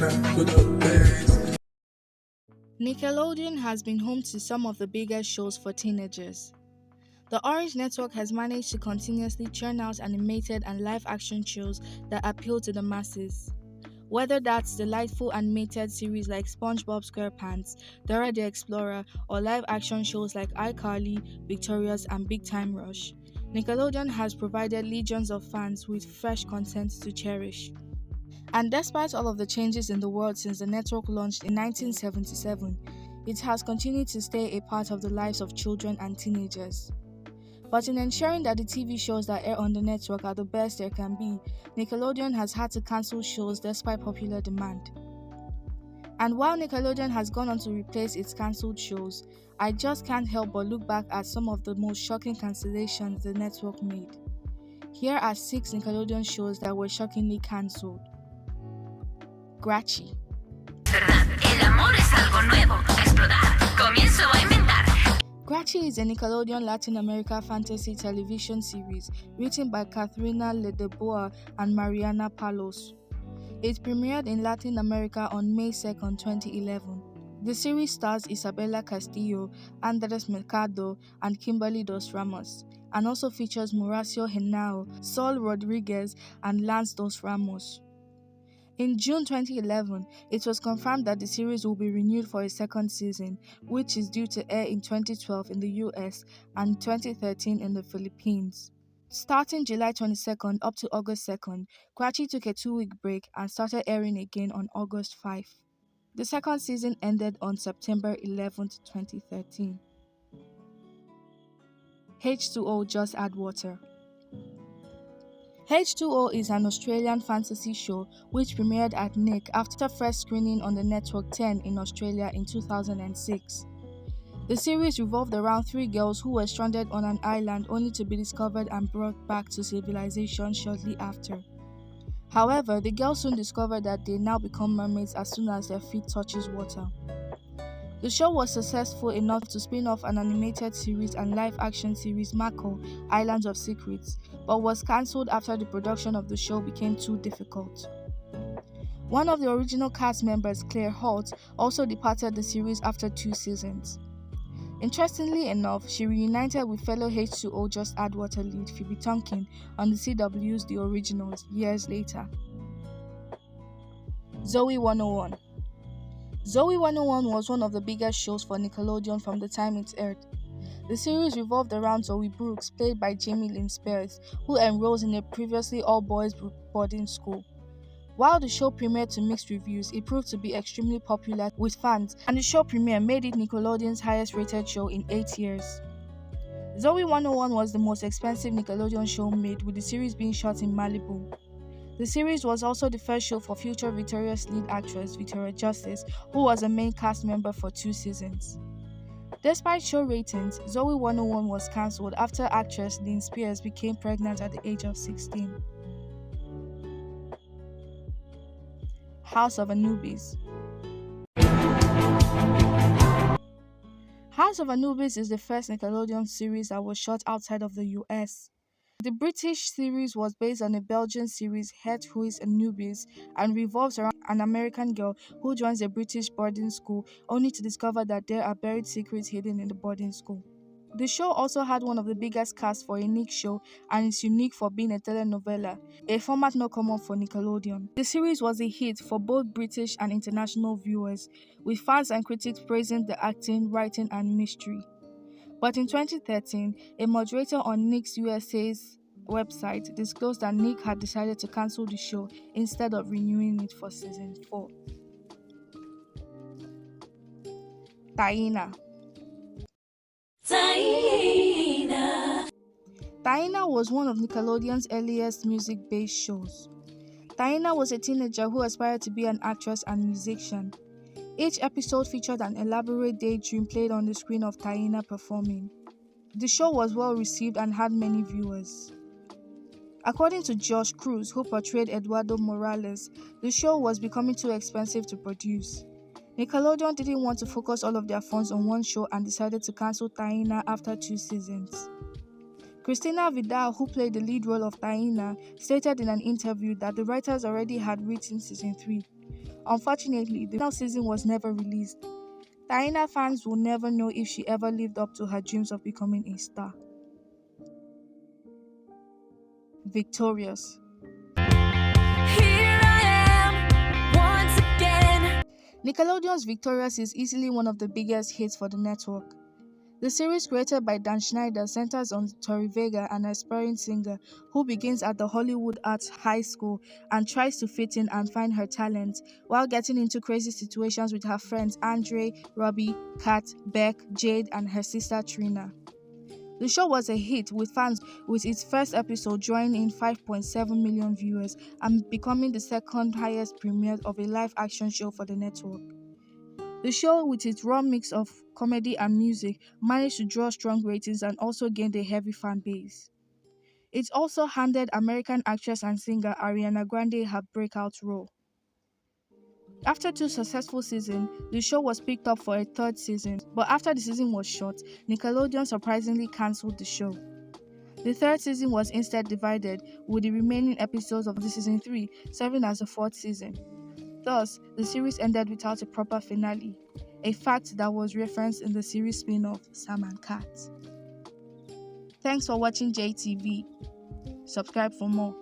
Taina, to the base. Nickelodeon has been home to some of the biggest shows for teenagers. The Orange Network has managed to continuously churn out animated and live-action shows that appeal to the masses. Whether that's delightful animated series like SpongeBob SquarePants, Dora the Explorer, or live-action shows like iCarly, Victorious, and Big Time Rush, Nickelodeon has provided legions of fans with fresh content to cherish. And despite all of the changes in the world since the network launched in 1977, it has continued to stay a part of the lives of children and teenagers. But in ensuring that the TV shows that air on the network are the best there can be, Nickelodeon has had to cancel shows despite popular demand. And while Nickelodeon has gone on to replace its cancelled shows, I just can't help but look back at some of the most shocking cancellations the network made. Here are 6 Nickelodeon shows that were shockingly cancelled. Grachi. Grachi is a Nickelodeon Latin America fantasy television series written by Katharina Ledeboa and Mariana Palos. It premiered in Latin America on May 2, 2011. The series stars Isabela Castillo, Andres Mercado, and Kimberly Dos Ramos, and also features Mauricio Henao, Sol Rodriguez, and Lance Dos Ramos. In June 2011, it was confirmed that the series will be renewed for a second season, which is due to air in 2012 in the US and 2013 in the Philippines. Starting July 22nd up to August 2nd, Grachi took a 2-week break and started airing again on August 5. The second season ended on September 11, 2013. H2O Just Add Water. H2O is an Australian fantasy show which premiered at Nick after first screening on the Network 10 in Australia in 2006. The series revolved around 3 girls who were stranded on an island only to be discovered and brought back to civilization shortly after. However, the girls soon discovered that they now become mermaids as soon as their feet touches water. The show was successful enough to spin off an animated series and live-action series Mako, Islands of Secrets, but was cancelled after the production of the show became too difficult. One of the original cast members, Claire Holt, also departed the series after 2 seasons. Interestingly enough, she reunited with fellow H2O Just Add Water lead Phoebe Tonkin on the CW's The Originals years later. Zoey 101. Zoey 101 was one of the biggest shows for Nickelodeon from the time it aired. The series revolved around Zoey Brooks, played by Jamie Lynn Spears, who enrolls in a previously all-boys boarding school. While the show premiered to mixed reviews, it proved to be extremely popular with fans, and the show premiere made it Nickelodeon's highest-rated show in 8 years. Zoey 101 was the most expensive Nickelodeon show made, with the series being shot in Malibu. The series was also the first show for future Victorious lead actress Victoria Justice, who was a main cast member for 2 seasons. Despite show ratings, Zoey 101 was cancelled after actress Lynn Spears became pregnant at the age of 16. House of Anubis. House of Anubis is the first Nickelodeon series that was shot outside of the US. The British series was based on a Belgian series H2O Anubis and revolves around an American girl who joins a British boarding school only to discover that there are buried secrets hidden in the boarding school. The show also had one of the biggest casts for a Nick show and is unique for being a telenovela, a format not common for Nickelodeon. The series was a hit for both British and international viewers, with fans and critics praising the acting, writing, and mystery. But in 2013, a moderator on Nick's USA's website disclosed that Nick had decided to cancel the show instead of renewing it for season 4. Taina. Taina was one of Nickelodeon's earliest music-based shows. Taina was a teenager who aspired to be an actress and musician. Each episode featured an elaborate daydream played on the screen of Taina performing. The show was well received and had many viewers. According to Josh Cruz, who portrayed Eduardo Morales, the show was becoming too expensive to produce. Nickelodeon didn't want to focus all of their funds on one show and decided to cancel Taina after 2 seasons. Cristina Vidal, who played the lead role of Taina, stated in an interview that the writers already had written season 3. Unfortunately, the final season was never released. Taina fans will never know if she ever lived up to her dreams of becoming a star. Victorious. Here I am, once again. Nickelodeon's Victorious is easily one of the biggest hits for the network. The series, created by Dan Schneider, centers on Tori Vega, an aspiring singer who begins at the Hollywood Arts High School and tries to fit in and find her talent, while getting into crazy situations with her friends Andre, Robbie, Kat, Beck, Jade, and her sister Trina. The show was a hit with fans, with its first episode drawing in 5.7 million viewers and becoming the second highest premiere of a live-action show for the network. The show, with its raw mix of comedy and music, managed to draw strong ratings and also gained a heavy fan base. It also handed American actress and singer Ariana Grande her breakout role. After 2 successful seasons, the show was picked up for a 3rd season, but after the season was short, Nickelodeon surprisingly cancelled the show. The 3rd season was instead divided, with the remaining episodes of the season 3 serving as the 4th season. Thus, the series ended without a proper finale, a fact that was referenced in the series spin-off Sam and Cat. Thanks for watching JTV. Subscribe for more.